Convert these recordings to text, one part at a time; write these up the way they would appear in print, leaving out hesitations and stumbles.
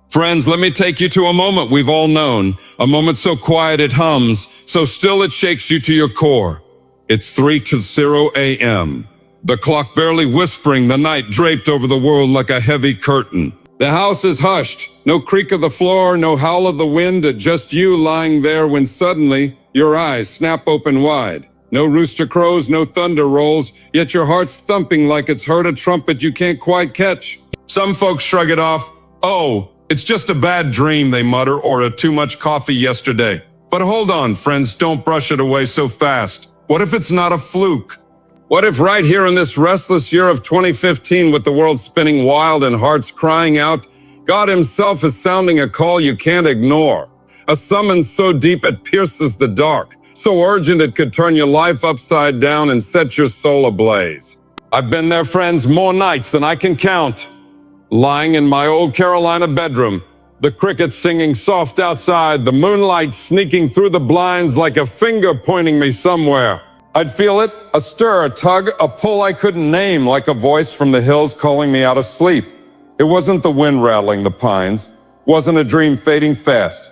Friends, let me take you to a moment we've all known, a moment so quiet it hums, so still it shakes you to your core. It's 3:00 a.m. The clock barely whispering, the night draped over the world like a heavy curtain. The house is hushed, no creak of the floor, no howl of the wind, just you lying there when suddenly your eyes snap open wide. No rooster crows, no thunder rolls, yet your heart's thumping like it's heard a trumpet you can't quite catch. Some folks shrug it off. Oh, it's just a bad dream, they mutter, or a too much coffee yesterday. But hold on, friends, don't brush it away so fast. What if it's not a fluke? What if right here in this restless year of 2015, with the world spinning wild and hearts crying out, God himself is sounding a call you can't ignore. A summons so deep it pierces the dark, so urgent it could turn your life upside down and set your soul ablaze. I've been there, friends, more nights than I can count. Lying in my old Carolina bedroom, the crickets singing soft outside, the moonlight sneaking through the blinds like a finger pointing me somewhere. I'd feel it, a stir, a tug, a pull I couldn't name, like a voice from the hills calling me out of sleep. It wasn't the wind rattling the pines, wasn't a dream fading fast.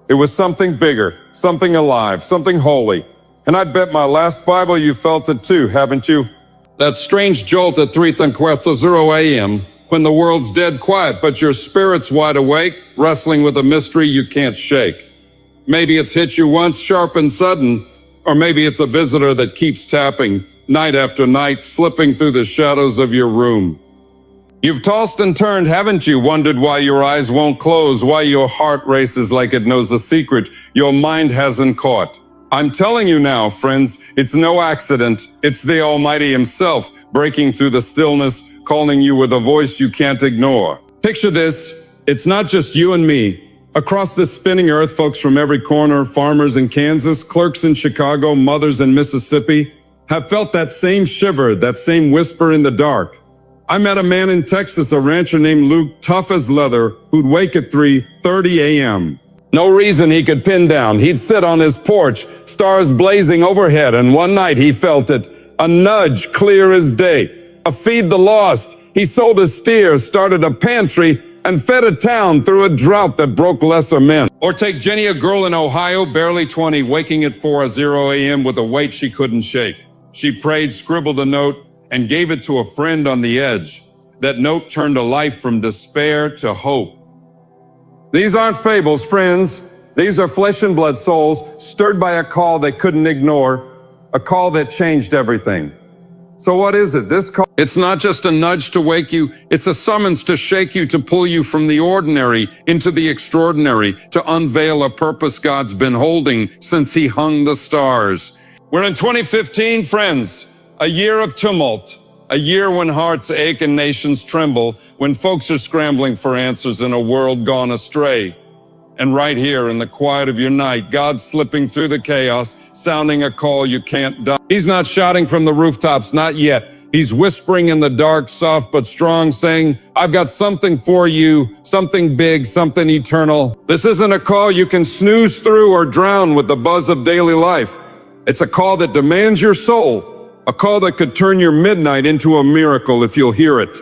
It was something bigger, something alive, something holy. And I bet my last Bible you felt it too, haven't you? That strange jolt at 3:00 a.m., when the world's dead quiet, but your spirit's wide awake, wrestling with a mystery you can't shake. Maybe it's hit you once, sharp and sudden, or maybe it's a visitor that keeps tapping, night after night, slipping through the shadows of your room. You've tossed and turned, haven't you? Wondered why your eyes won't close, why your heart races like it knows a secret your mind hasn't caught. I'm telling you now, friends, it's no accident. It's the Almighty himself breaking through the stillness, calling you with a voice you can't ignore. Picture this. It's not just you and me. Across this spinning earth, folks from every corner, farmers in Kansas, clerks in Chicago, mothers in Mississippi, have felt that same shiver, that same whisper in the dark. I met a man in Texas, a rancher named Luke, tough as leather, who'd wake at 3:30 a.m. No reason he could pin down. He'd sit on his porch, stars blazing overhead, and one night he felt it, a nudge clear as day. A feed the lost. He sold his steers, started a pantry, and fed a town through a drought that broke lesser men. Or take Jenny, a girl in Ohio, barely 20, waking at 4:00 a.m. with a weight she couldn't shake. She prayed, scribbled a note, and gave it to a friend on the edge. That note turned a life from despair to hope. These aren't fables, friends. These are flesh and blood souls stirred by a call they couldn't ignore, a call that changed everything. So what is it? This call, it's not just a nudge to wake you, it's a summons to shake you, to pull you from the ordinary into the extraordinary, to unveil a purpose God's been holding since he hung the stars. We're in 2015, friends, a year of tumult, a year when hearts ache and nations tremble, when folks are scrambling for answers in a world gone astray. And right here in the quiet of your night, God's slipping through the chaos, sounding a call you can't dodge. He's not shouting from the rooftops, not yet. He's whispering in the dark, soft but strong, saying, I've got something for you, something big, something eternal. This isn't a call you can snooze through or drown with the buzz of daily life. It's a call that demands your soul, a call that could turn your midnight into a miracle if you'll hear it.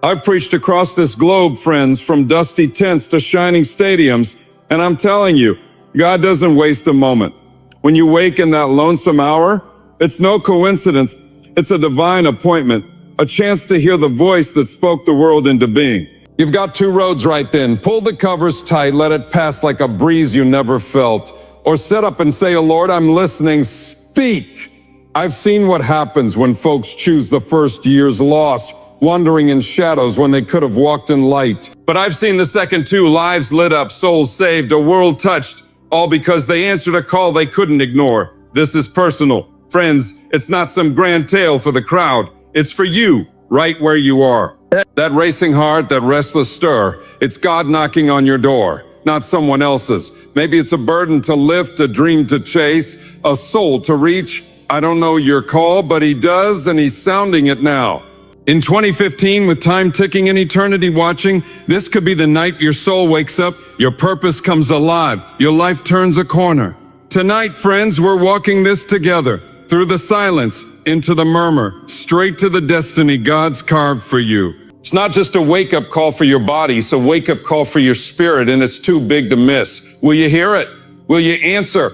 I've preached across this globe, friends, from dusty tents to shining stadiums, and I'm telling you, God doesn't waste a moment. When you wake in that lonesome hour, it's no coincidence. It's a divine appointment, a chance to hear the voice that spoke the world into being. You've got two roads right then. Pull the covers tight, let it pass like a breeze you never felt. Or sit up and say, oh Lord, I'm listening, speak. I've seen what happens when folks choose the first years lost, wandering in shadows when they could have walked in light. But I've seen the second two, lives lit up, souls saved, a world touched, all because they answered a call they couldn't ignore. This is personal. Friends, it's not some grand tale for the crowd. It's for you, right where you are. That racing heart, that restless stir, it's God knocking on your door, not someone else's. Maybe it's a burden to lift, a dream to chase, a soul to reach. I don't know your call, but he does, and he's sounding it now. In 2015, with time ticking and eternity watching, this could be the night your soul wakes up, your purpose comes alive, your life turns a corner. Tonight, friends, we're walking this together, through the silence, into the murmur, straight to the destiny God's carved for you. It's not just a wake-up call for your body, it's a wake-up call for your spirit, and it's too big to miss. Will you hear it? Will you answer?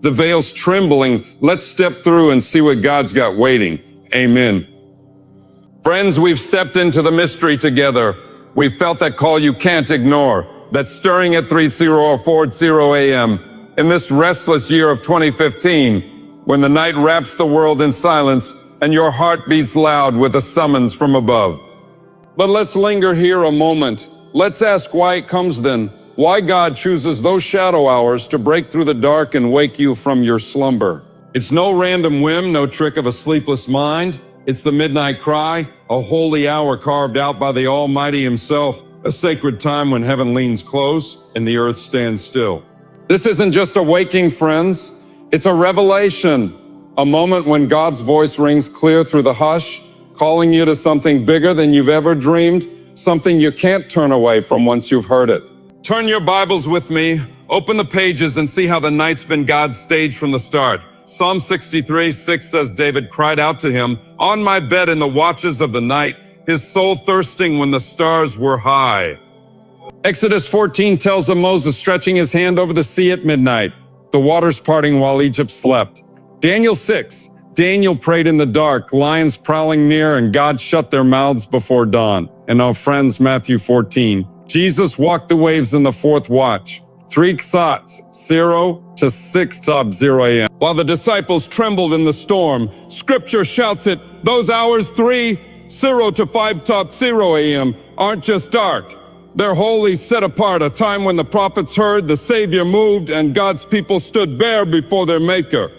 The veil's trembling. Let's step through and see what God's got waiting. Amen. Friends, we've stepped into the mystery together. We felt that call you can't ignore, that stirring at 3040 a.m. in this restless year of 2015, when the night wraps the world in silence and your heart beats loud with a summons from above. But let's linger here a moment. Let's ask why it comes then, why God chooses those shadow hours to break through the dark and wake you from your slumber. It's no random whim, no trick of a sleepless mind. It's the midnight cry, a holy hour carved out by the Almighty Himself, a sacred time when heaven leans close and the earth stands still. This isn't just a waking, friends. It's a revelation, a moment when God's voice rings clear through the hush, calling you to something bigger than you've ever dreamed, something you can't turn away from once you've heard it. Turn your Bibles with me, open the pages and see how the night's been God's stage from the start. Psalm 63:6 says David cried out to Him, on my bed in the watches of the night, his soul thirsting when the stars were high. Exodus 14 tells of Moses stretching his hand over the sea at midnight, the waters parting while Egypt slept. Daniel 6, Daniel prayed in the dark, lions prowling near, and God shut their mouths before dawn. And our friends, Matthew 14. Jesus walked the waves in the fourth watch, 3 ksats, 0 to 6:0 a.m. While the disciples trembled in the storm, Scripture shouts it, those hours 3:0 to 5:0 a.m. aren't just dark. They're holy, set apart, a time when the prophets heard, the Savior moved, and God's people stood bare before their Maker.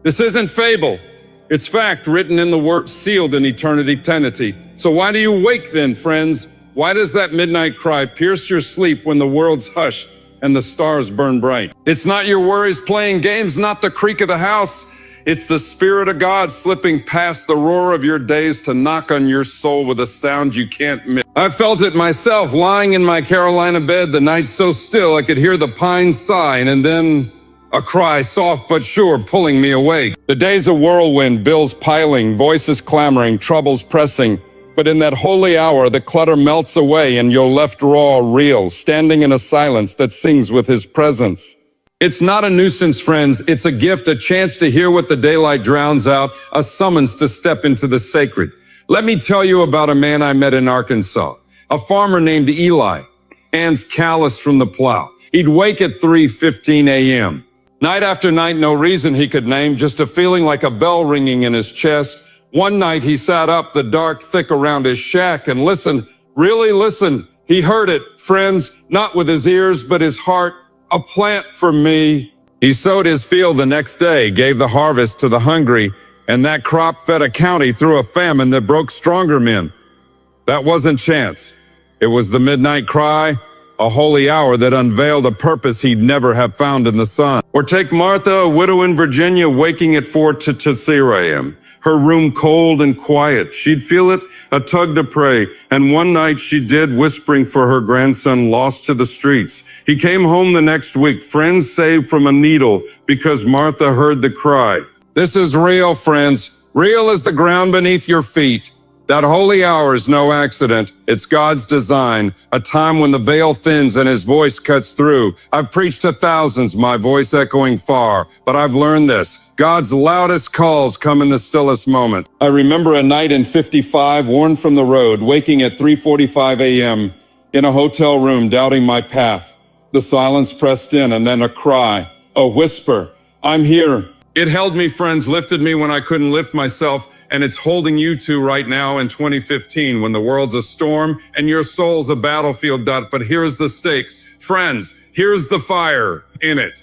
This isn't fable. It's fact written in the Word, sealed in eternity. So why do you wake then, friends? Why does that midnight cry pierce your sleep when the world's hushed and the stars burn bright? It's not your worries playing games, not the creak of the house. It's the Spirit of God slipping past the roar of your days to knock on your soul with a sound you can't miss. I felt it myself, lying in my Carolina bed, the night so still I could hear the pines sighing, and then a cry, soft but sure, pulling me awake. The day's a whirlwind, bills piling, voices clamoring, troubles pressing. But in that holy hour, the clutter melts away and you're left raw, real, standing in a silence that sings with His presence. It's not a nuisance, friends. It's a gift, a chance to hear what the daylight drowns out, a summons to step into the sacred. Let me tell you about a man I met in Arkansas, a farmer named Eli, hands calloused from the plow. He'd wake at 3:15 a.m. Night after night, no reason he could name, just a feeling like a bell ringing in his chest. One night he sat up, the dark thick around his shack, and listened, really listened. He heard it, friends, not with his ears, but his heart, a plant for me. He sowed his field the next day, gave the harvest to the hungry, and that crop fed a county through a famine that broke stronger men. That wasn't chance. It was the midnight cry, a holy hour that unveiled a purpose he'd never have found in the sun. Or take Martha, a widow in Virginia, waking at 4:0 a.m. Her room cold and quiet. She'd feel it, a tug to pray. And one night she did, whispering for her grandson lost to the streets. He came home the next week, friends saved from a needle, because Martha heard the cry. This is real, friends. Real as the ground beneath your feet. That holy hour is no accident. It's God's design, a time when the veil thins and His voice cuts through. I've preached to thousands, my voice echoing far, but I've learned this. God's loudest calls come in the stillest moment. I remember a night in 55, worn from the road, waking at 3:45 a.m. in a hotel room, doubting my path. The silence pressed in, and then a cry, a whisper, I'm here. It held me, friends, lifted me when I couldn't lift myself, and it's holding you too right now in 2015 when the world's a storm and your soul's a battlefield. But here's the stakes. Friends, here's the fire in it.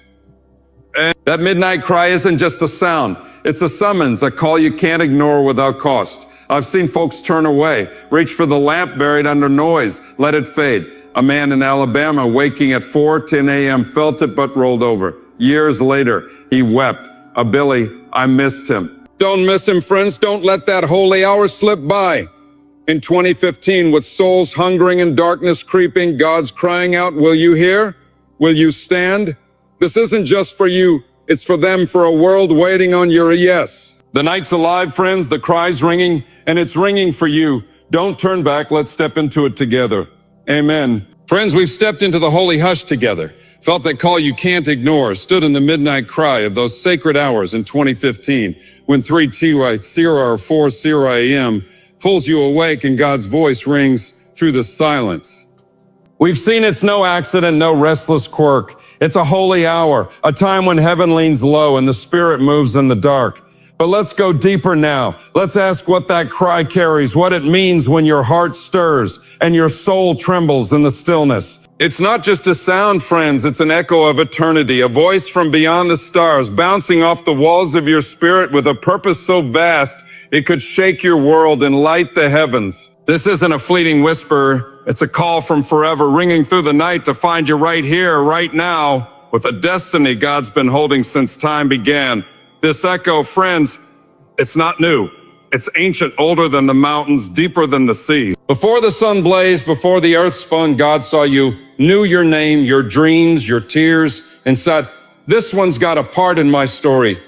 And that midnight cry isn't just a sound. It's a summons, a call you can't ignore without cost. I've seen folks turn away, reach for the lamp buried under noise, let it fade. A man in Alabama waking at 4:10 a.m. felt it but rolled over. Years later, he wept. Billy, I missed him. Don't miss him, friends. Don't let that holy hour slip by. In 2015, with souls hungering and darkness creeping, God's crying out, will you hear? Will you stand? This isn't just for you. It's for them, for a world waiting on your yes. The night's alive, friends. The cry's ringing, and it's ringing for you. Don't turn back, let's step into it together. Amen. Friends, we've stepped into the holy hush together. Felt that call you can't ignore, stood in the midnight cry of those sacred hours in 2015, when 3:20 or 4:0 a.m. pulls you awake and God's voice rings through the silence. We've seen it's no accident, no restless quirk. It's a holy hour, a time when heaven leans low and the spirit moves in the dark. But let's go deeper now. Let's ask what that cry carries, what it means when your heart stirs and your soul trembles in the stillness. It's not just a sound, friends, it's an echo of eternity, a voice from beyond the stars, bouncing off the walls of your spirit with a purpose so vast it could shake your world and light the heavens. This isn't a fleeting whisper, it's a call from forever, ringing through the night to find you right here, right now, with a destiny God's been holding since time began. This echo, friends, it's not new. It's ancient, older than the mountains, deeper than the sea. Before the sun blazed, before the earth spun, God saw you, knew your name, your dreams, your tears, and said, this one's got a part in my story.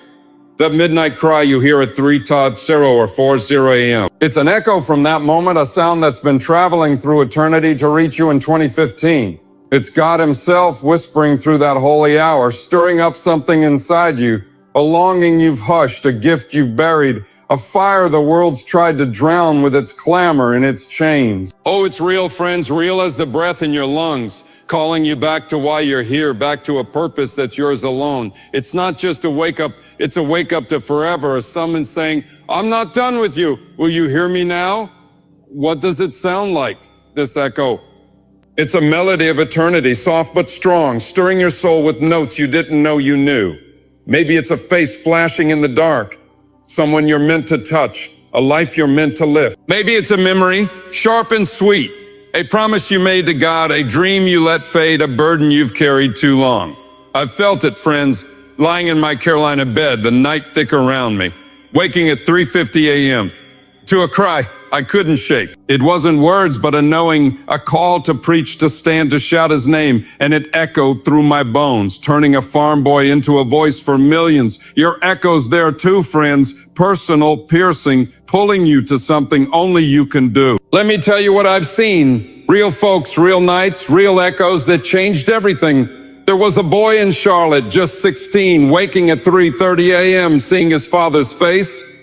That midnight cry you hear at 3:00 or 4:00 a.m. It's an echo from that moment, a sound that's been traveling through eternity to reach you in 2015. It's God himself whispering through that holy hour, stirring up something inside you, a longing you've hushed, a gift you've buried, a fire the world's tried to drown with its clamor and its chains. Oh, it's real, friends, real as the breath in your lungs, calling you back to why you're here, back to a purpose that's yours alone. It's not just a wake up, it's a wake up to forever, a summons saying, I'm not done with you. Will you hear me now? What does it sound like, this echo? It's a melody of eternity, soft but strong, stirring your soul with notes you didn't know you knew. Maybe it's a face flashing in the dark, someone you're meant to touch, a life you're meant to lift. Maybe it's a memory, sharp and sweet, a promise you made to God, a dream you let fade, a burden you've carried too long. I've felt it, friends, lying in my Carolina bed, the night thick around me, waking at 3:50 a.m. to a cry I couldn't shake. It wasn't words, but a knowing, a call to preach, to stand, to shout his name, and it echoed through my bones, turning a farm boy into a voice for millions. Your echo's there too, friends, personal, piercing, pulling you to something only you can do. Let me tell you what I've seen. Real folks, real nights, real echoes that changed everything. There was a boy in Charlotte, just 16, waking at 3:30 a.m., seeing his father's face.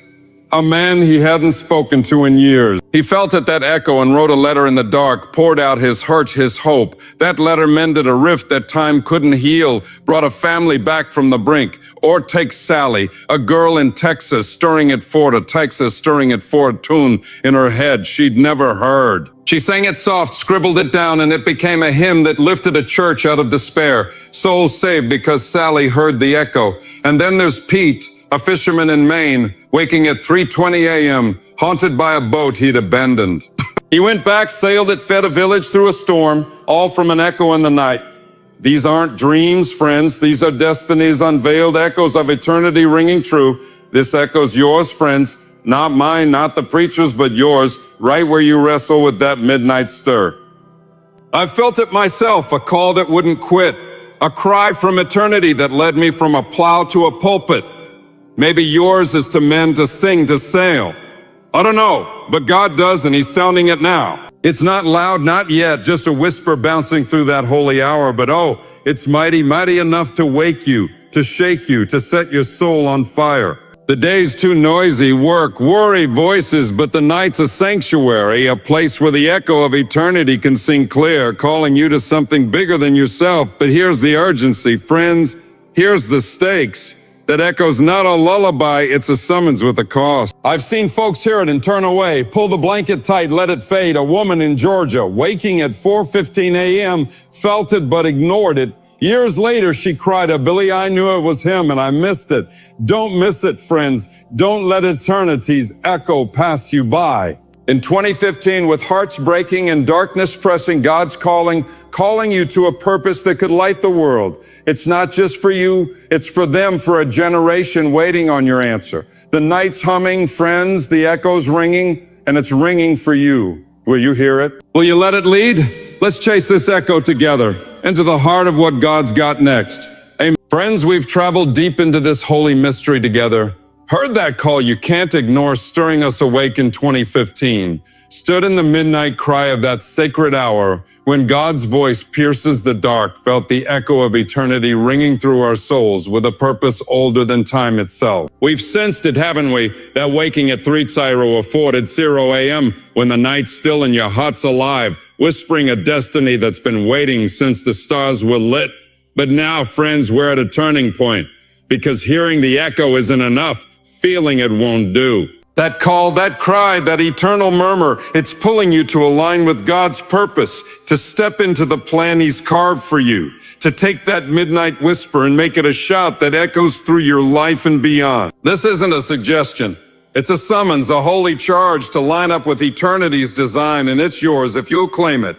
A man he hadn't spoken to in years. He felt at that echo and wrote a letter in the dark, poured out his hurt, his hope. That letter mended a rift that time couldn't heal, brought a family back from the brink. Or take Sally, a girl in Texas, stirring at Fort, a Texas stirring at Fort, tune in her head she'd never heard. She sang it soft, scribbled it down, and it became a hymn that lifted a church out of despair. Souls saved because Sally heard the echo. And then there's Pete, a fisherman in Maine, waking at 3:20 a.m., haunted by a boat he'd abandoned. He went back, sailed it, fed a village through a storm, all from an echo in the night. These aren't dreams, friends. These are destinies, unveiled echoes of eternity ringing true. This echo's yours, friends. Not mine, not the preacher's, but yours, right where you wrestle with that midnight stir. I felt it myself, a call that wouldn't quit, a cry from eternity that led me from a plow to a pulpit. Maybe yours is to mend, to sing, to sail. I don't know, but God does, and he's sounding it now. It's not loud, not yet, just a whisper bouncing through that holy hour, but oh, it's mighty, mighty enough to wake you, to shake you, to set your soul on fire. The day's too noisy, work, worry, voices, but the night's a sanctuary, a place where the echo of eternity can sing clear, calling you to something bigger than yourself. But here's the urgency, friends. Here's the stakes. That echo's not a lullaby, it's a summons with a cost. I've seen folks hear it and turn away, pull the blanket tight, let it fade. A woman in Georgia, waking at 4:15 a.m., felt it but ignored it. Years later, she cried, Billy, I knew it was him and I missed it. Don't miss it, friends. Don't let eternity's echo pass you by. In 2015, with hearts breaking and darkness pressing, God's calling you to a purpose that could light the world. It's not just for you, it's for them, for a generation waiting on your answer. The night's humming, friends, the echo's ringing, and it's ringing for you. Will you hear it? Will you let it lead? Let's chase this echo together into the heart of what God's got next. Amen. Friends, we've traveled deep into this holy mystery together. Heard that call you can't ignore stirring us awake in 2015. Stood in the midnight cry of that sacred hour when God's voice pierces the dark, felt the echo of eternity ringing through our souls with a purpose older than time itself. We've sensed it, haven't we? That waking at 3:00 afforded 0 a.m. when the night's still and your heart's alive, whispering a destiny that's been waiting since the stars were lit. But now, friends, we're at a turning point, because hearing the echo isn't enough, feeling it won't do. That call, that cry, that eternal murmur, it's pulling you to align with God's purpose, to step into the plan He's carved for you, to take that midnight whisper and make it a shout that echoes through your life and beyond. This isn't a suggestion. It's a summons, a holy charge to line up with eternity's design, and it's yours if you'll claim it.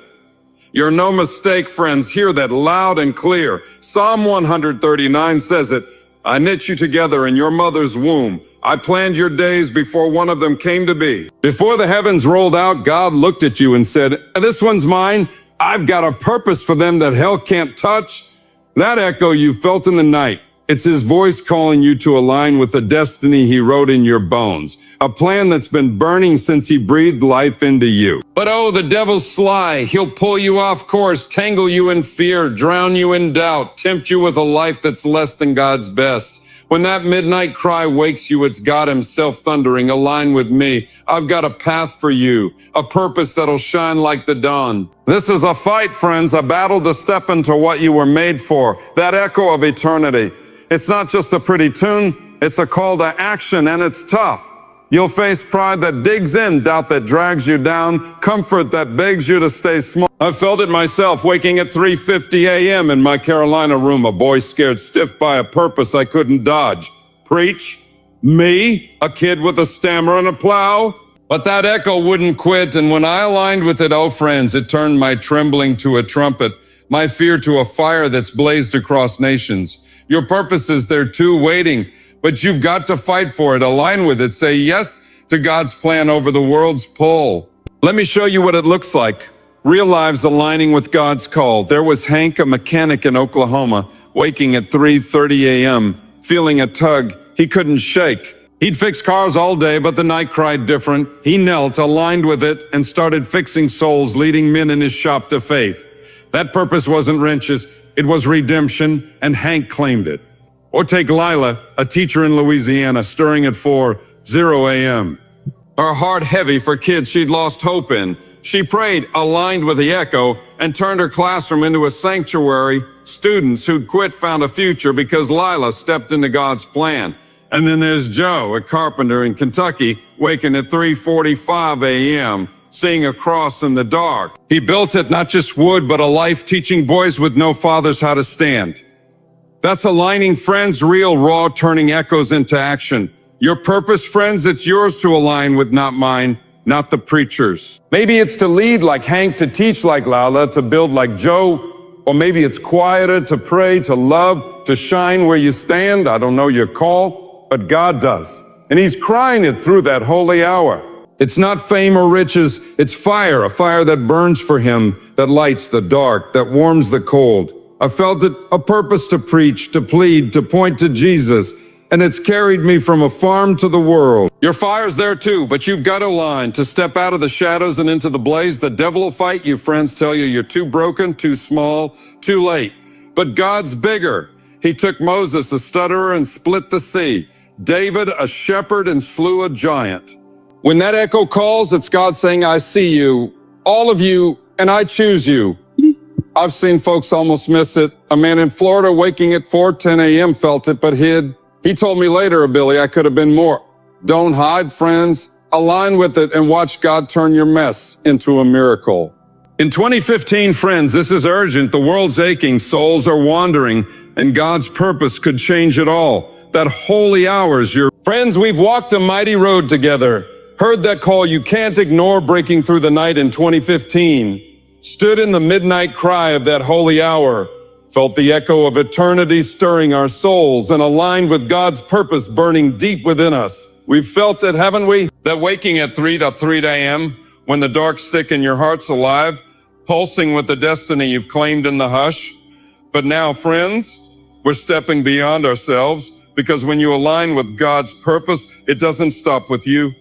You're no mistake, friends. Hear that loud and clear. Psalm 139 says it. I knit you together in your mother's womb. I planned your days before one of them came to be. Before the heavens rolled out, God looked at you and said, this one's mine. I've got a purpose for them that hell can't touch. That echo you felt in the night, it's His voice calling you to align with the destiny He wrote in your bones, a plan that's been burning since He breathed life into you. But oh, the devil's sly. He'll pull you off course, tangle you in fear, drown you in doubt, tempt you with a life that's less than God's best. When that midnight cry wakes you, it's God Himself thundering, align with me. I've got a path for you, a purpose that'll shine like the dawn. This is a fight, friends, a battle to step into what you were made for, that echo of eternity. It's not just a pretty tune, it's a call to action, and it's tough. You'll face pride that digs in, doubt that drags you down, comfort that begs you to stay small. I've felt it myself, waking at 3:50 a.m. in my Carolina room, a boy scared stiff by a purpose I couldn't dodge. Preach? Me? A kid with a stammer and a plow? But that echo wouldn't quit, and when I aligned with it, oh friends, it turned my trembling to a trumpet, my fear to a fire that's blazed across nations. Your purpose is there too, waiting, but you've got to fight for it, align with it, say yes to God's plan over the world's pull. Let me show you what it looks like. Real lives aligning with God's call. There was Hank, a mechanic in Oklahoma, waking at 3:30 a.m., feeling a tug he couldn't shake. He'd fix cars all day, but the night cried different. He knelt, aligned with it, and started fixing souls, leading men in his shop to faith. That purpose wasn't wrenches, it was redemption, and Hank claimed it. Or take Lila, a teacher in Louisiana, stirring at 4:00 a.m. Her heart heavy for kids she'd lost hope in. She prayed, aligned with the echo, and turned her classroom into a sanctuary. Students who'd quit found a future because Lila stepped into God's plan. And then there's Joe, a carpenter in Kentucky, waking at 3:45 a.m., seeing a cross in the dark. He built it not just wood, but a life teaching boys with no fathers how to stand. That's aligning, friends, real, raw, turning echoes into action. Your purpose, friends, it's yours to align with, not mine, not the preacher's. Maybe it's to lead like Hank, to teach like Lala, to build like Joe, or maybe it's quieter, to pray, to love, to shine where you stand. I don't know your call, but God does. And He's crying it through that holy hour. It's not fame or riches, it's fire, a fire that burns for Him, that lights the dark, that warms the cold. I felt it, a purpose to preach, to plead, to point to Jesus, and it's carried me from a farm to the world. Your fire's there too, but you've got to align, to step out of the shadows and into the blaze. The devil will fight you, friends, tell you you're too broken, too small, too late. But God's bigger. He took Moses, a stutterer, and split the sea. David, a shepherd, and slew a giant. When that echo calls, it's God saying, I see you, all of you, and I choose you. I've seen folks almost miss it. A man in Florida waking at 4:10 a.m. felt it, but hid. He told me later, Billy, I could have been more. Don't hide, friends. Align with it and watch God turn your mess into a miracle. In 2015, friends, this is urgent. The world's aching, souls are wandering, and God's purpose could change it all. That holy hour's your friends. We've walked a mighty road together. Heard that call you can't ignore, breaking through the night in 2015. Stood in the midnight cry of that holy hour. Felt the echo of eternity stirring our souls, and aligned with God's purpose burning deep within us. We've felt it, haven't we? That waking at 3:03 a.m., when the dark's thick and your heart's alive, pulsing with the destiny you've claimed in the hush. But now, friends, we're stepping beyond ourselves, Because when you align with God's purpose, it doesn't stop with you.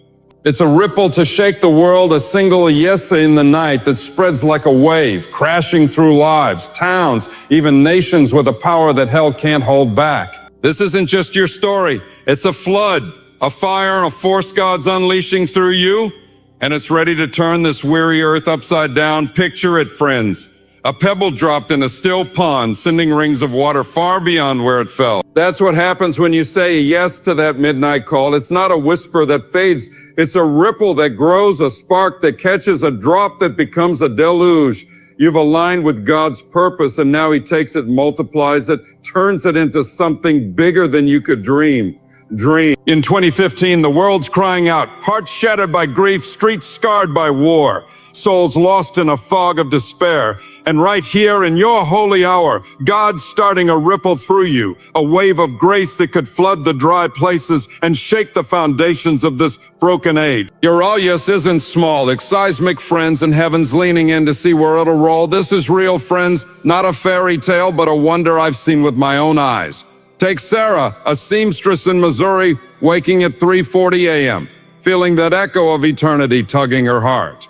It's a ripple to shake the world, a single yes in the night that spreads like a wave, crashing through lives, towns, even nations with a power that hell can't hold back. This isn't just your story. It's a flood, a fire, a force God's unleashing through you, and it's ready to turn this weary earth upside down. Picture it, friends. A pebble dropped in a still pond, sending rings of water far beyond where it fell. That's what happens when you say yes to that midnight call. It's not a whisper that fades. It's a ripple that grows, a spark that catches, a drop that becomes a deluge. You've aligned with God's purpose, and now He takes it, multiplies it, turns it into something bigger than you could dream. In 2015, the world's crying out, hearts shattered by grief, streets scarred by war, souls lost in a fog of despair. And right here in your holy hour, God's starting a ripple through you, a wave of grace that could flood the dry places and shake the foundations of this broken age. Your all yes isn't small. It's seismic, friends, and heaven's leaning in to see where it'll roll. This is real, friends, not a fairy tale, but a wonder I've seen with my own eyes. Take Sarah, a seamstress in Missouri, waking at 3:40 a.m., feeling that echo of eternity tugging her heart.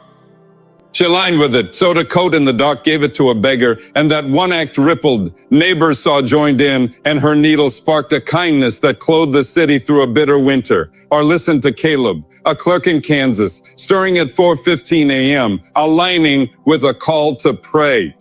She aligned with it, sewed a coat in the dark, gave it to a beggar, and that one act rippled. Neighbors saw, joined in, and her needle sparked a kindness that clothed the city through a bitter winter. Or listen to Caleb, a clerk in Kansas, stirring at 4:15 a.m., aligning with a call to pray.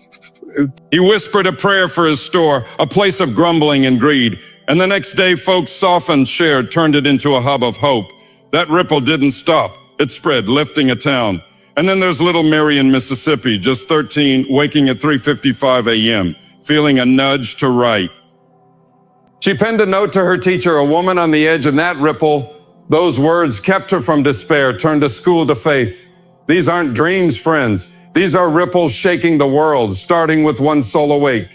He whispered a prayer for his store, a place of grumbling and greed. And the next day, folks softened, shared, turned it into a hub of hope. That ripple didn't stop. It spread, lifting a town. And then there's little Mary in Mississippi, just 13, waking at 3:55 a.m., feeling a nudge to write. She penned a note to her teacher, a woman on the edge, and that ripple, those words kept her from despair, turned a school to faith. These aren't dreams, friends. These are ripples shaking the world, starting with one soul awake.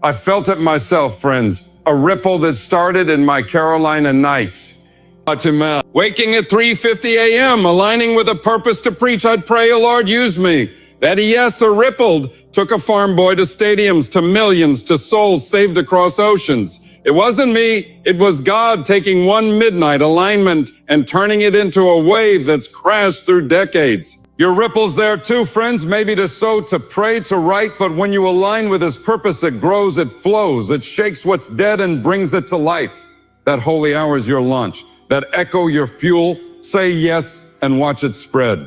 I felt it myself, friends, a ripple that started in my Carolina nights. Waking at 3:50 a.m., aligning with a purpose to preach, I'd pray, oh Lord, use me. That yes, a rippled, took a farm boy to stadiums, to millions, to souls saved across oceans. It wasn't me, it was God taking one midnight alignment and turning it into a wave that's crashed through decades. Your ripple's there too, friends, maybe to sow, to pray, to write, but when you align with His purpose, it grows, it flows, it shakes what's dead and brings it to life. That holy hour is your lunch, that echo your fuel. Say yes and watch it spread.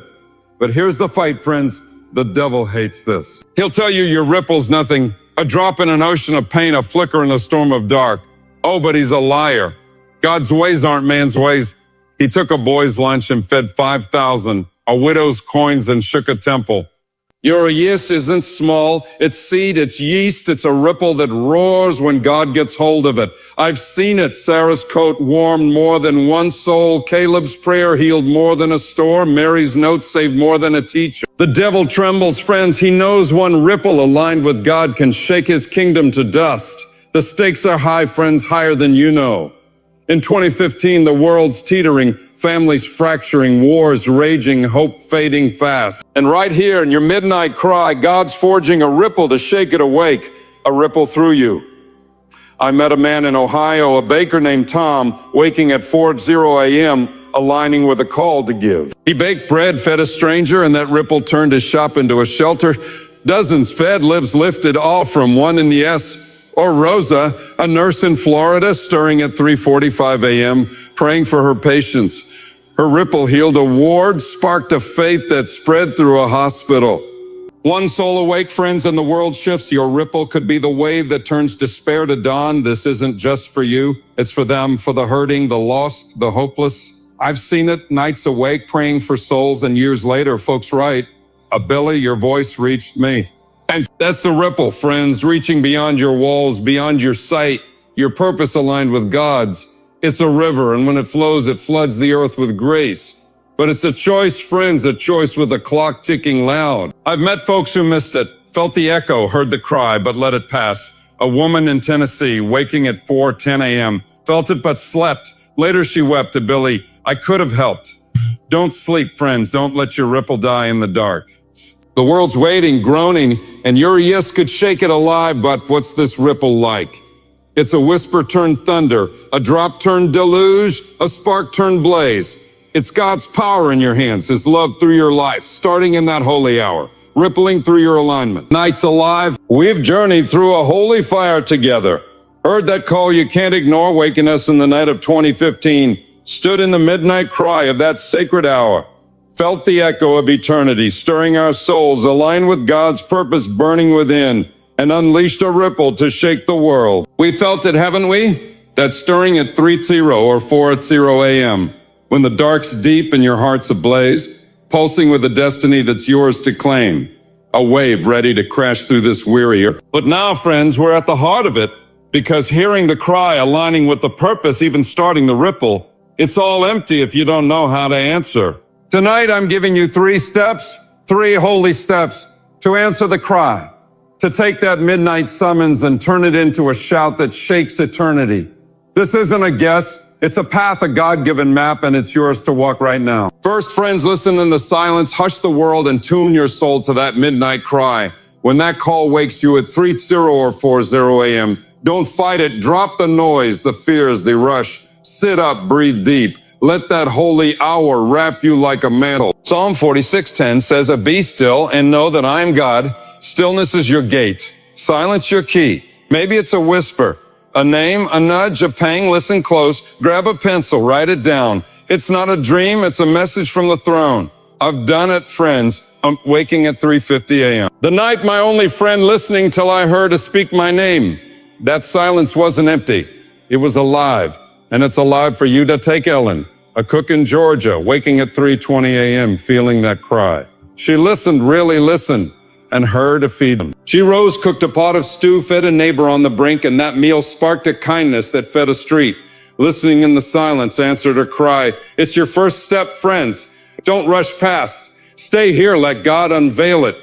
But here's the fight, friends. The devil hates this. He'll tell you your ripple's nothing, a drop in an ocean of pain, a flicker in a storm of dark. Oh, but he's a liar. God's ways aren't man's ways. He took a boy's lunch and fed 5,000. A widow's coins and shook a temple. Your yes isn't small. It's seed, it's yeast, it's a ripple that roars when God gets hold of it. I've seen it. Sarah's coat warmed more than one soul. Caleb's prayer healed more than a store. Mary's note saved more than a teacher. The devil trembles, friends. He knows one ripple aligned with God can shake his kingdom to dust. The stakes are high, friends, higher than you know. In 2015, the world's teetering, families fracturing, wars raging, hope fading fast. And right here in your midnight cry, God's forging a ripple to shake it awake, a ripple through you. I met a man in Ohio, a baker named Tom, waking at 4:00 a.m., aligning with a call to give. He baked bread, fed a stranger, and that ripple turned his shop into a shelter. Dozens fed, lives lifted, all from one in the S. Or Rosa, a nurse in Florida, stirring at 3:45 a.m., praying for her patients. Her ripple healed a ward, sparked a faith that spread through a hospital. One soul awake, friends, and the world shifts. Your ripple could be the wave that turns despair to dawn. This isn't just for you. It's for them, for the hurting, the lost, the hopeless. I've seen it, nights awake, praying for souls, and years later, folks write, Billy, your voice reached me. And that's the ripple, friends, reaching beyond your walls, beyond your sight, your purpose aligned with God's. It's a river, and when it flows, it floods the earth with grace. But it's a choice, friends, a choice with a clock ticking loud. I've met folks who missed it, felt the echo, heard the cry, but let it pass. A woman in Tennessee, waking at 4:10 a.m., felt it but slept. Later she wept to Billy, I could have helped. Don't sleep, friends, don't let your ripple die in the dark. The world's waiting, groaning, and your yes could shake it alive, but what's this ripple like? It's a whisper turned thunder, a drop turned deluge, a spark turned blaze. It's God's power in your hands, His love through your life, starting in that holy hour, rippling through your alignment. Nights alive, we've journeyed through a holy fire together. Heard that call you can't ignore, waking us in the night of 2015. Stood in the midnight cry of that sacred hour. Felt the echo of eternity, stirring our souls, aligned with God's purpose burning within, and unleashed a ripple to shake the world. We felt it, haven't we? That stirring at 3:0 or 4:0 a.m., when the dark's deep and your heart's ablaze, pulsing with a destiny that's yours to claim. A wave ready to crash through this weary earth. But now, friends, we're at the heart of it, because hearing the cry, aligning with the purpose, even starting the ripple, it's all empty if you don't know how to answer. Tonight, I'm giving you 3 steps, 3 holy steps, to answer the cry, to take that midnight summons and turn it into a shout that shakes eternity. This isn't a guess, it's a path, a God-given map, and it's yours to walk right now. First, friends, listen in the silence, hush the world, and tune your soul to that midnight cry. When that call wakes you at 3:0 or 4:0 a.m., don't fight it, drop the noise, the fears, the rush. Sit up, breathe deep. Let that holy hour wrap you like a mantle. Psalm 46:10 says, "Be still and know that I am God. Stillness is your gate. Silence your key." Maybe it's a whisper, a name, a nudge, a pang. Listen close. Grab a pencil, write it down. It's not a dream, it's a message from the throne. I've done it, friends. I'm waking at 3:50 a.m. The night my only friend listening till I heard her speak my name. That silence wasn't empty. It was alive. And it's alive for you to take Ellen, a cook in Georgia, waking at 3:20 a.m., feeling that cry. She listened, really listened, and heard to feed them. She rose, cooked a pot of stew, fed a neighbor on the brink, and that meal sparked a kindness that fed a street. Listening in the silence, answered her cry. It's your first step, friends. Don't rush past. Stay here, let God unveil it.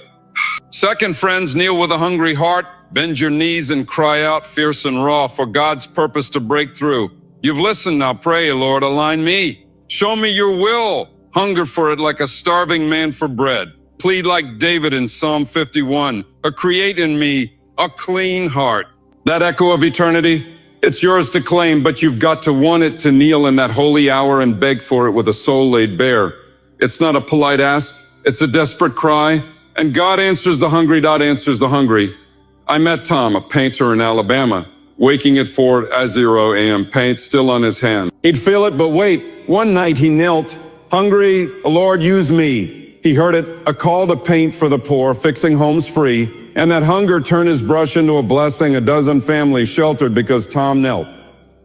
Second, friends, kneel with a hungry heart. Bend your knees and cry out, fierce and raw, for God's purpose to break through. You've listened, now pray, Lord, align me. Show me your will. Hunger for it like a starving man for bread. Plead like David in Psalm 51, create in me a clean heart. That echo of eternity, it's yours to claim, but you've got to want it, to kneel in that holy hour and beg for it with a soul laid bare. It's not a polite ask, it's a desperate cry, and God answers the hungry, God answers the hungry. I met Tom, a painter in Alabama, waking at 4:0 a.m., paint still on his hand. He'd feel it, but wait, one night he knelt, hungry, Lord, use me. He heard it, a call to paint for the poor, fixing homes free, and that hunger turned his brush into a blessing, a dozen families sheltered because Tom knelt.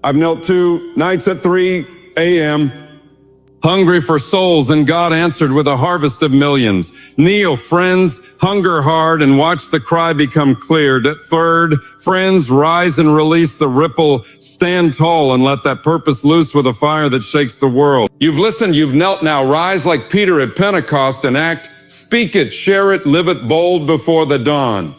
I've knelt too, nights at 3 a.m., hungry for souls, and God answered with a harvest of millions. Kneel, friends, hunger hard, and watch the cry become clear. Third, friends, rise and release the ripple. Stand tall and let that purpose loose with a fire that shakes the world. You've listened, you've knelt, now rise like Peter at Pentecost and act. Speak it, share it, live it bold before the dawn.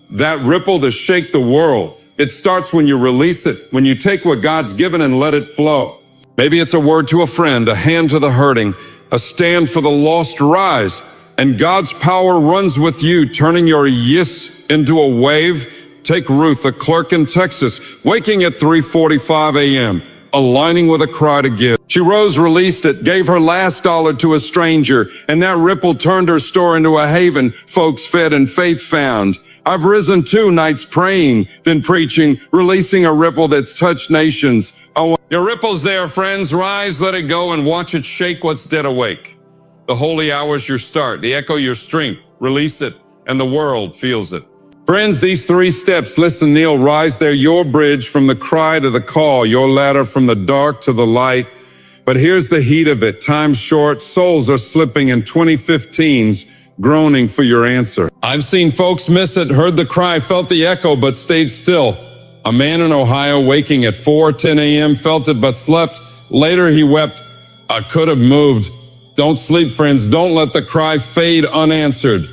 That ripple to shake the world. It starts when you release it, when you take what God's given and let it flow. Maybe it's a word to a friend, a hand to the hurting, a stand for the lost. Rise, and God's power runs with you, turning your yes into a wave. Take Ruth, a clerk in Texas, waking at 3:45 a.m., aligning with a cry to give. She rose, released it, gave her last dollar to a stranger, and that ripple turned her store into a haven. Folks fed and faith found. I've risen 2 nights praying, then preaching, releasing a ripple that's touched nations. Your ripple's there, friends. Rise, let it go, and watch it shake what's dead awake. The holy hour's your start, the echo your strength. Release it, and the world feels it. Friends, these 3 steps, listen, kneel, rise, they're your bridge from the cry to the call, your ladder from the dark to the light. But here's the heat of it. Time's short, souls are slipping in 2015s, groaning for your answer. I've seen folks miss it, heard the cry, felt the echo, but stayed still. A man in Ohio waking at 4:10 a.m. felt it but slept. Later he wept, I could have moved. Don't sleep, friends. Don't let the cry fade unanswered.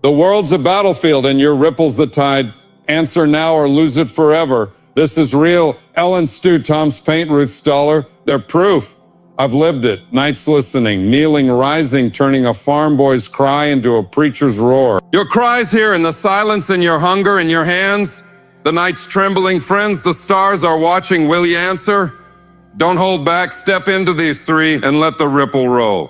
The world's a battlefield and your ripple's the tide. Answer now or lose it forever. This is real. Ellen Stu, Tom's Paint, Ruth Stoller, they're proof. I've lived it. Nights listening, kneeling, rising, turning a farm boy's cry into a preacher's roar. Your cry's here in the silence, in your hunger, in your hands. The night's trembling friends, the stars are watching. Will you answer? Don't hold back, step into these three and let the ripple roll.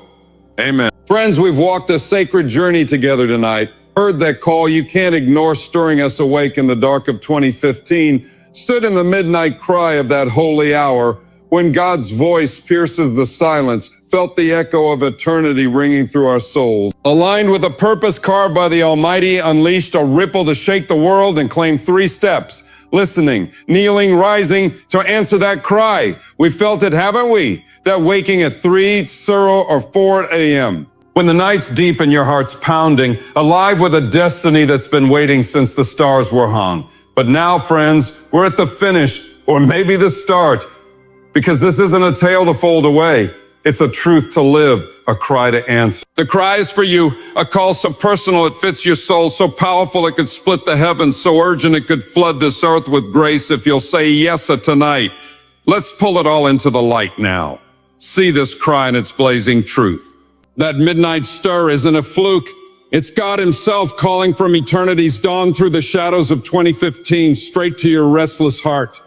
Amen. Friends, we've walked a sacred journey together tonight. Heard that call you can't ignore, stirring us awake in the dark of 2015. Stood in the midnight cry of that holy hour when God's voice pierces the silence, felt the echo of eternity ringing through our souls. Aligned with a purpose carved by the Almighty, unleashed a ripple to shake the world and claim 3 steps. Listening, kneeling, rising to answer that cry. We felt it, haven't we? That waking at 3, 0, or 4 a.m. When the night's deep and your heart's pounding, alive with a destiny that's been waiting since the stars were hung. But now, friends, we're at the finish, or maybe the start, because this isn't a tale to fold away. It's a truth to live, a cry to answer. The cry is for you, a call so personal it fits your soul, so powerful it could split the heavens, so urgent it could flood this earth with grace. If you'll say yes tonight, let's pull it all into the light now. See this cry in its blazing truth. That midnight stir isn't a fluke. It's God himself calling from eternity's dawn through the shadows of 2015 straight to your restless heart.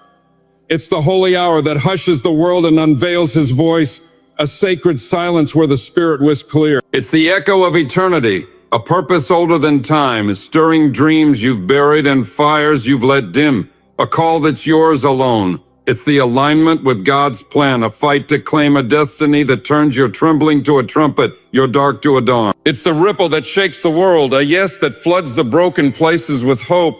It's the holy hour that hushes the world and unveils his voice, a sacred silence where the spirit was clear. It's the echo of eternity, a purpose older than time, stirring dreams you've buried and fires you've let dim, a call that's yours alone. It's the alignment with God's plan, a fight to claim a destiny that turns your trembling to a trumpet, your dark to a dawn. It's the ripple that shakes the world, a yes that floods the broken places with hope.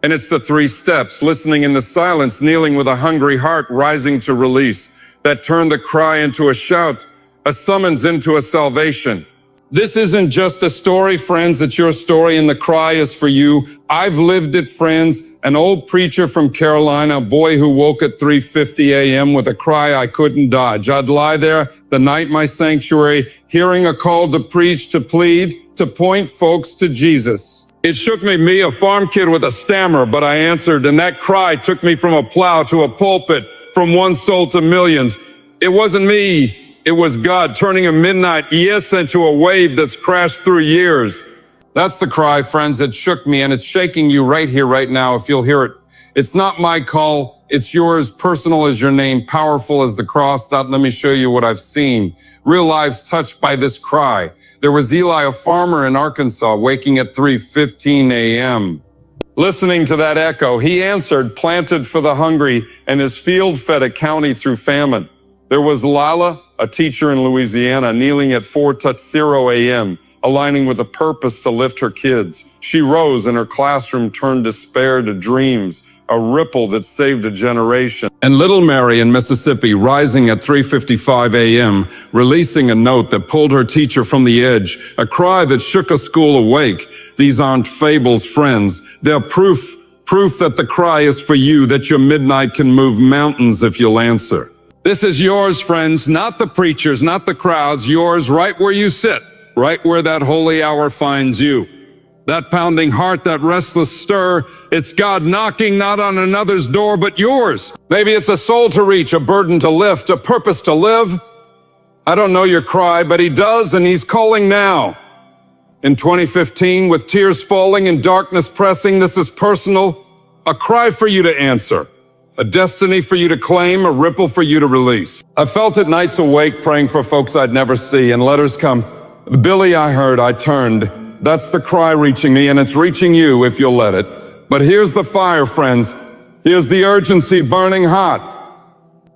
And it's the 3 steps, listening in the silence, kneeling with a hungry heart, rising to release, that turn the cry into a shout, a summons into a salvation. This isn't just a story, friends, it's your story, and the cry is for you. I've lived it, friends. An old preacher from Carolina, a boy who woke at 3:50 a.m. with a cry I couldn't dodge. I'd lie there the night my sanctuary, hearing a call to preach, to plead, to point folks to Jesus. It shook me, a farm kid with a stammer, but I answered, and that cry took me from a plow to a pulpit, from one soul to millions. It wasn't me, it was God turning a midnight yes into a wave that's crashed through years. That's the cry, friends, that shook me, and it's shaking you right here, right now, if you'll hear it. It's not my call, it's yours, personal as your name, powerful as the cross. Now, let me show you what I've seen. Real lives touched by this cry. There was Eli, a farmer in Arkansas, waking at 3:15 a.m. Listening to that echo, he answered, planted for the hungry, and his field fed a county through famine. There was Lila, a teacher in Louisiana, kneeling at 4:0 a.m., aligning with a purpose to lift her kids. She rose and her classroom turned despair to dreams, a ripple that saved a generation. And little Mary in Mississippi, rising at 3:55 a.m., releasing a note that pulled her teacher from the edge, a cry that shook a school awake. These aren't fables, friends. They're proof that the cry is for you, that your midnight can move mountains if you'll answer. This is yours, friends, not the preachers, not the crowds, yours right where you sit, right where that holy hour finds you. That pounding heart, that restless stir, it's God knocking not on another's door, but yours. Maybe it's a soul to reach, a burden to lift, a purpose to live. I don't know your cry, but he does, and he's calling now. In 2015, with tears falling and darkness pressing, this is personal, a cry for you to answer. A destiny for you to claim, a ripple for you to release. I felt it nights awake praying for folks I'd never see, and letters come. Billy, I heard, I turned. That's the cry reaching me, and it's reaching you if you'll let it. But here's the fire, friends. Here's the urgency burning hot.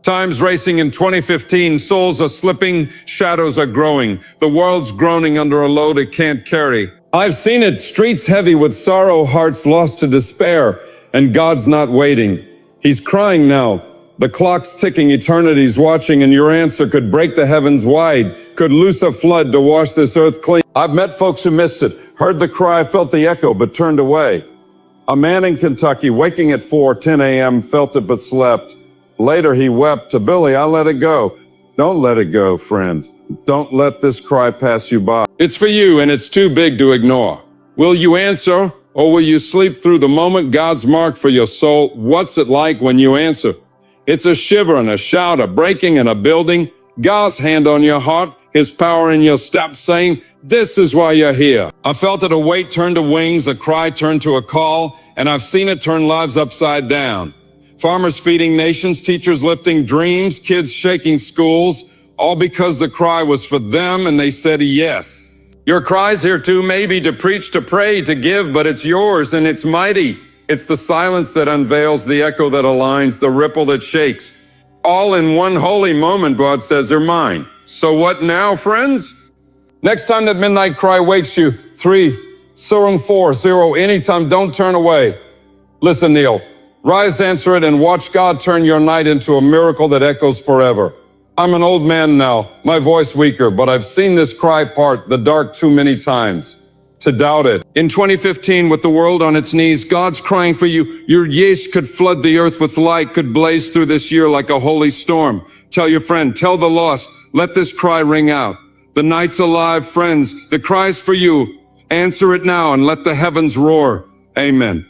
Time's racing in 2015, souls are slipping, shadows are growing. The world's groaning under a load it can't carry. I've seen it, streets heavy with sorrow, hearts lost to despair, and God's not waiting. He's crying now. The clock's ticking, eternity's watching, and your answer could break the heavens wide, could loose a flood to wash this earth clean. I've met folks who missed it, heard the cry, felt the echo, but turned away. A man in Kentucky, waking at 4:10 a.m., felt it but slept. Later he wept to Billy, I let it go. Don't let it go, friends. Don't let this cry pass you by. It's for you, and it's too big to ignore. Will you answer? Or will you sleep through the moment God's marked for your soul? What's it like when you answer? It's a shiver and a shout, a breaking and a building. God's hand on your heart. His power in your steps saying, this is why you're here. I felt it, a weight turned to wings, a cry turned to a call, and I've seen it turn lives upside down. Farmers feeding nations, teachers lifting dreams, kids shaking schools, all because the cry was for them and they said yes. Your cry's here too, maybe to preach, to pray, to give, but it's yours and it's mighty. It's the silence that unveils, the echo that aligns, the ripple that shakes. All in one holy moment, God says, they're mine. So what now, friends? Next time that midnight cry wakes you, 3-4-0, anytime, don't turn away. Listen, Neil, rise, answer it, and watch God turn your night into a miracle that echoes forever. I'm an old man now, my voice weaker, but I've seen this cry part the dark too many times to doubt it. In 2015, with the world on its knees, God's crying for you. Your yes could flood the earth with light, could blaze through this year like a holy storm. Tell your friend, tell the lost, let this cry ring out. The night's alive, friends, the cry's for you. Answer it now and let the heavens roar. Amen.